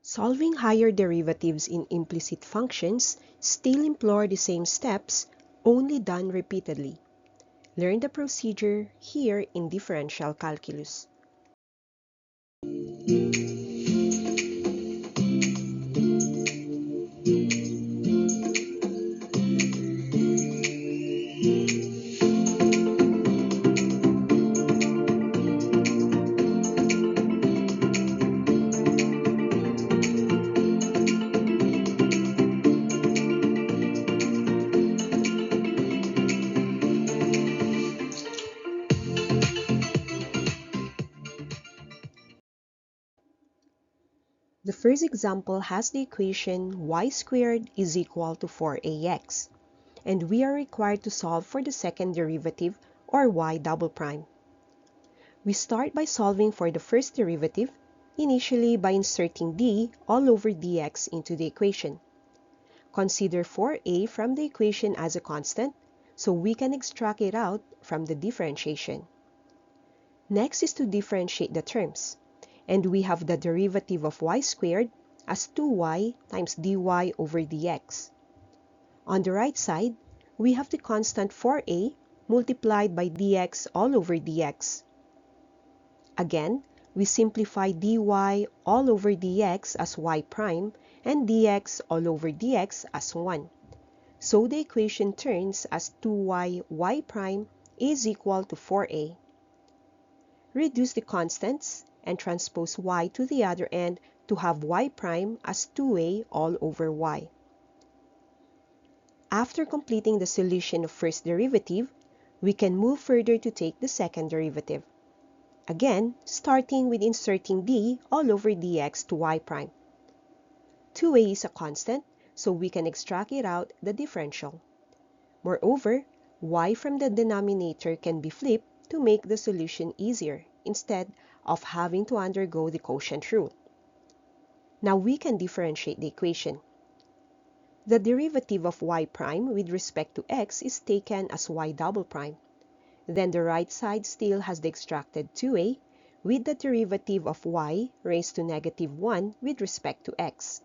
Solving higher derivatives in implicit functions still employ the same steps, only done repeatedly. Learn the procedure here in differential calculus. The first example has the equation y squared is equal to 4ax, and we are required to solve for the second derivative, or y double prime. We start by solving for the first derivative, initially by inserting d all over dx into the equation. Consider 4a from the equation as a constant, so we can extract it out from the differentiation. Next is to differentiate the terms, and we have the derivative of y squared as 2y times dy over dx. On the right side, we have the constant 4a multiplied by dx all over dx. Again, we simplify dy all over dx as y prime and dx all over dx as 1. So the equation turns as 2y y prime is equal to 4a. Reduce the constants and transpose y to the other end to have y prime as 2a all over y. After completing the solution of first derivative, we can move further to take the second derivative. Again, starting with inserting d all over dx to y prime. 2a is a constant, so we can extract it out the differential. Moreover, y from the denominator can be flipped to make the solution easier, instead of having to undergo the quotient rule. Now we can differentiate the equation. The derivative of y prime with respect to x is taken as y double prime. Then the right side still has the extracted 2a with the derivative of y raised to negative 1 with respect to x.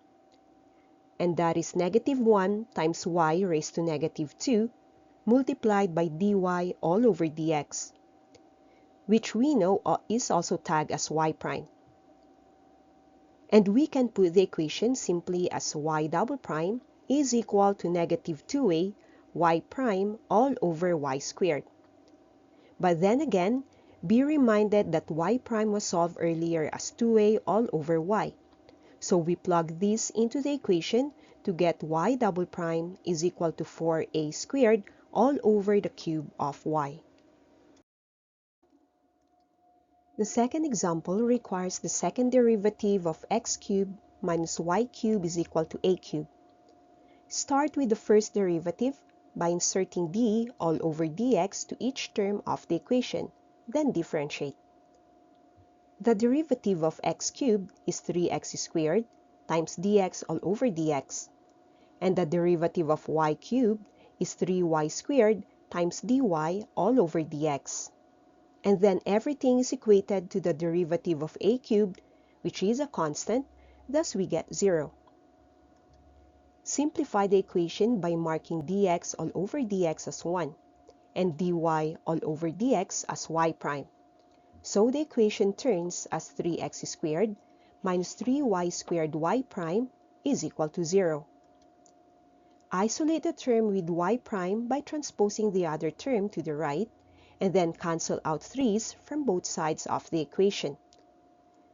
And that is negative 1 times y raised to negative 2 multiplied by dy all over dx, which we know is also tagged as y prime. And we can put the equation simply as y double prime is equal to negative 2a y prime all over y squared. But then again, be reminded that y prime was solved earlier as 2a all over y. So we plug this into the equation to get y double prime is equal to 4a squared all over the cube of y. The second example requires the second derivative of x cubed minus y cubed is equal to a cubed. Start with the first derivative by inserting d all over dx to each term of the equation, then differentiate. The derivative of x cubed is 3x squared times dx all over dx, and the derivative of y cubed is 3y squared times dy all over dx. And then everything is equated to the derivative of a cubed, which is a constant, thus we get 0. Simplify the equation by marking dx all over dx as 1 and dy all over dx as y prime. So the equation turns as 3x squared minus 3y squared y prime is equal to 0. Isolate the term with y prime by transposing the other term to the right, and then cancel out 3's from both sides of the equation.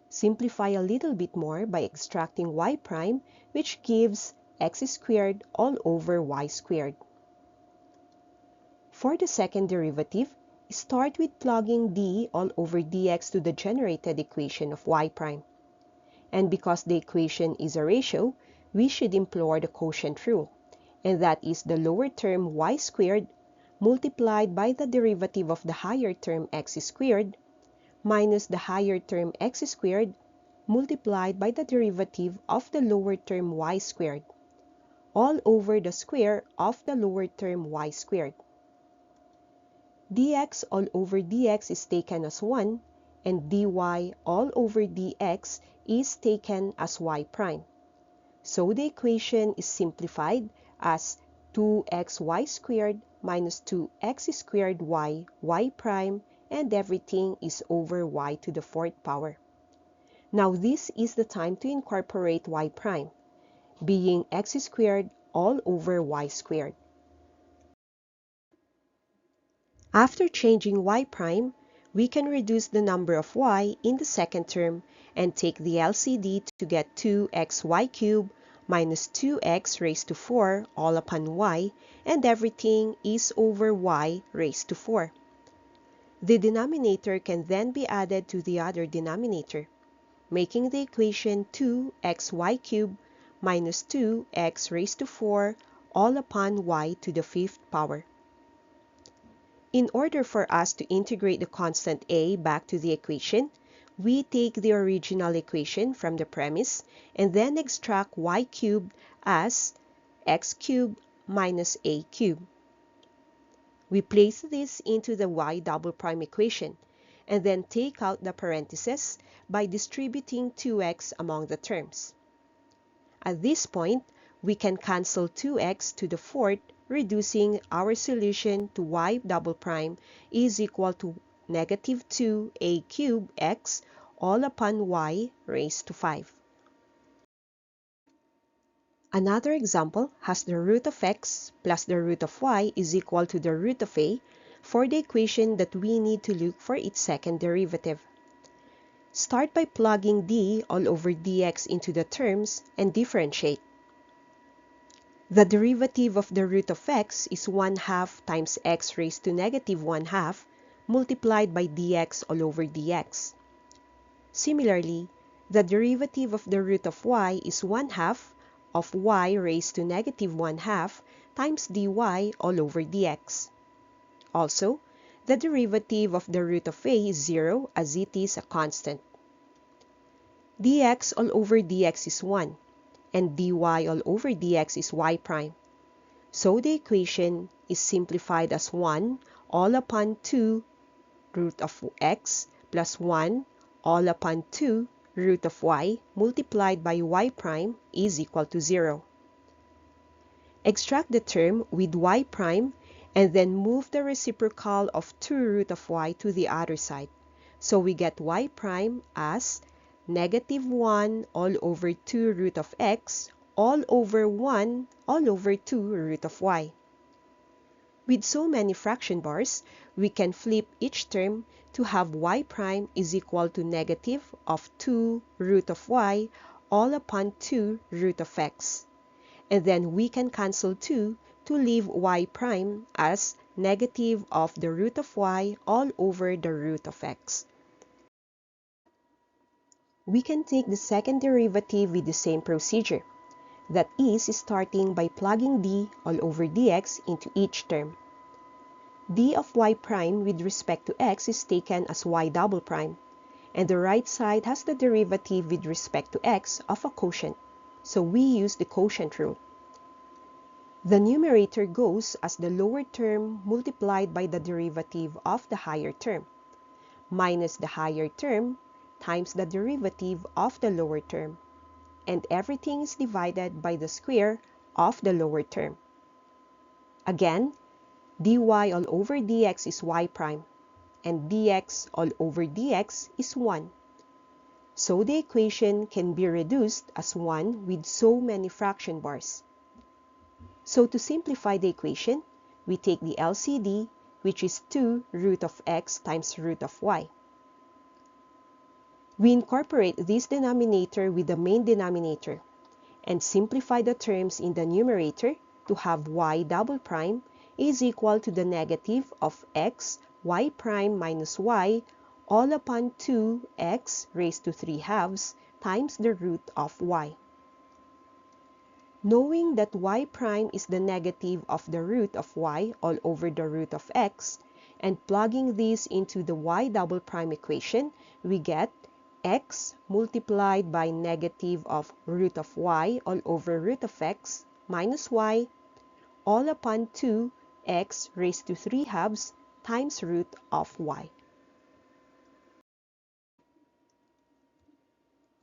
Simplify a little bit more by extracting y prime, which gives x squared all over y squared. For the second derivative, start with plugging d all over dx to the generated equation of y prime. And because the equation is a ratio, we should employ the quotient rule, and that is the lower term y squared multiplied by the derivative of the higher term x squared minus the higher term x squared multiplied by the derivative of the lower term y squared, all over the square of the lower term y squared. Dx all over dx is taken as 1, and dy all over dx is taken as y prime. So the equation is simplified as 2xy squared minus 2x squared y prime, and everything is over y to the fourth power. Now this is the time to incorporate y prime, being x squared all over y squared. After changing y prime, we can reduce the number of y in the second term and take the LCD to get 2xy cubed minus 2x raised to 4 all upon y, and everything is over y raised to 4. The denominator can then be added to the other denominator, making the equation 2xy cubed minus 2x raised to 4 all upon y to the fifth power. In order for us to integrate the constant a back to the equation, we take the original equation from the premise and then extract y cubed as x cubed minus a cubed. We place this into the y double prime equation and then take out the parentheses by distributing 2x among the terms. At this point, we can cancel 2x to the fourth, reducing our solution to y double prime is equal to negative 2a cubed x all upon y raised to 5. Another example has the root of x plus the root of y is equal to the root of a for the equation that we need to look for its second derivative. Start by plugging d all over dx into the terms and differentiate. The derivative of the root of x is 1/2 times x raised to negative 1/2 multiplied by dx all over dx. Similarly, the derivative of the root of y is 1/2 of y raised to negative 1/2 times dy all over dx. Also, the derivative of the root of a is 0 as it is a constant. Dx all over dx is 1, and dy all over dx is y prime. So the equation is simplified as 1 all upon 2 root of x plus 1 all upon 2 root of y multiplied by y prime is equal to 0. Extract the term with y prime and then move the reciprocal of 2 root of y to the other side. So we get y prime as negative 1 all over 2 root of x all over 1 all over 2 root of y. With so many fraction bars, we can flip each term to have y prime is equal to negative of 2 root of y all upon 2 root of x. And then we can cancel 2 to leave y prime as negative of the root of y all over the root of x. We can take the second derivative with the same procedure. That is, starting by plugging d all over dx into each term. d of y prime with respect to x is taken as y double prime, and the right side has the derivative with respect to x of a quotient, so we use the quotient rule. The numerator goes as the lower term multiplied by the derivative of the higher term, minus the higher term times the derivative of the lower term, and everything is divided by the square of the lower term. Again, dy all over dx is y prime, and dx all over dx is 1. So the equation can be reduced as 1 with so many fraction bars. So to simplify the equation, we take the LCD, which is 2 root of x times root of y. We incorporate this denominator with the main denominator and simplify the terms in the numerator to have y double prime is equal to the negative of x y prime minus y all upon 2x raised to 3/2 times the root of y. Knowing that y prime is the negative of the root of y all over the root of x, and plugging this into the y double prime equation, we get x multiplied by negative of root of y all over root of x minus y all upon 2x raised to 3/2 times root of y.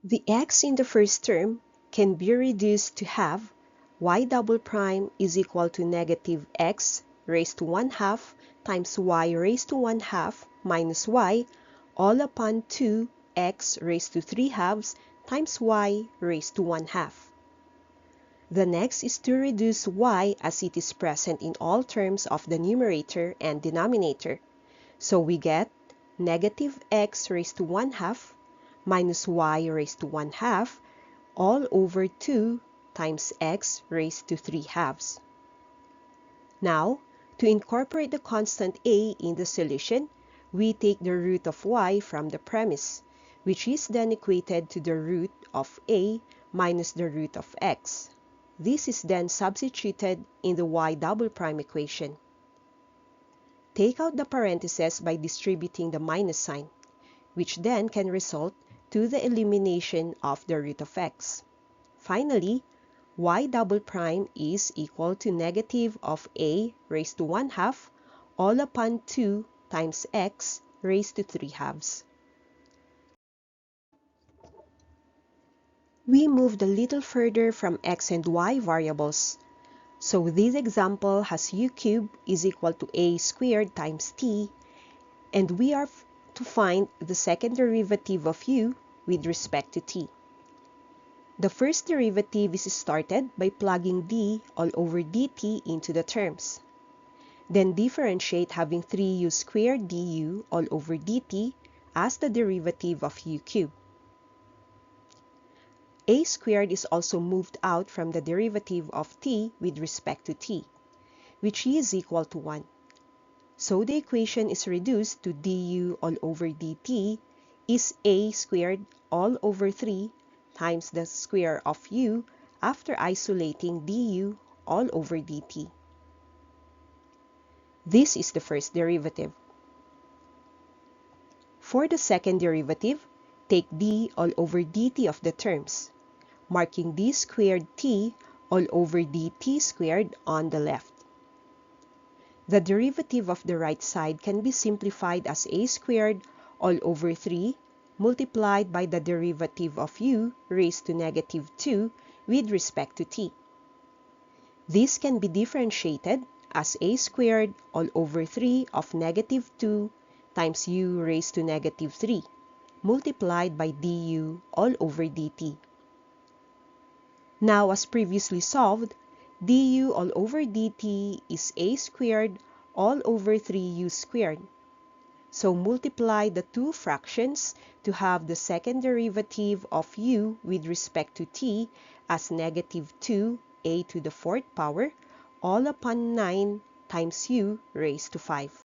The x in the first term can be reduced to have y double prime is equal to negative x raised to 1/2 times y raised to 1/2 minus y all upon 2x raised to 3/2 times y raised to 1/2. The next is to reduce y as it is present in all terms of the numerator and denominator. So we get negative x raised to 1/2 minus y raised to 1/2 all over 2 times x raised to 3/2. Now, to incorporate the constant a in the solution, we take the root of y from the premise, which is then equated to the root of a minus the root of x. This is then substituted in the y double prime equation. Take out the parentheses by distributing the minus sign, which then can result to the elimination of the root of x. Finally, y double prime is equal to negative of a raised to 1/2 all upon 2 times x raised to 3/2. We moved a little further from x and y variables. So this example has u cubed is equal to a squared times t, and we are to find the second derivative of u with respect to t. The first derivative is started by plugging d all over dt into the terms. Then differentiate having 3u squared du all over dt as the derivative of u cubed. A squared is also moved out from the derivative of t with respect to t, which is equal to 1. So the equation is reduced to du all over dt is a squared all over 3 times the square of u after isolating du all over dt. This is the first derivative. For the second derivative, take d all over dt of the terms, marking d squared t all over dt squared on the left. The derivative of the right side can be simplified as a squared all over 3 multiplied by the derivative of u raised to negative 2 with respect to t. This can be differentiated as a squared all over 3 of negative 2 times u raised to negative 3 multiplied by du all over dt. Now, as previously solved, du all over dt is a squared all over 3u squared. So multiply the two fractions to have the second derivative of u with respect to t as negative 2a to the 4th power all upon 9 times u raised to 5.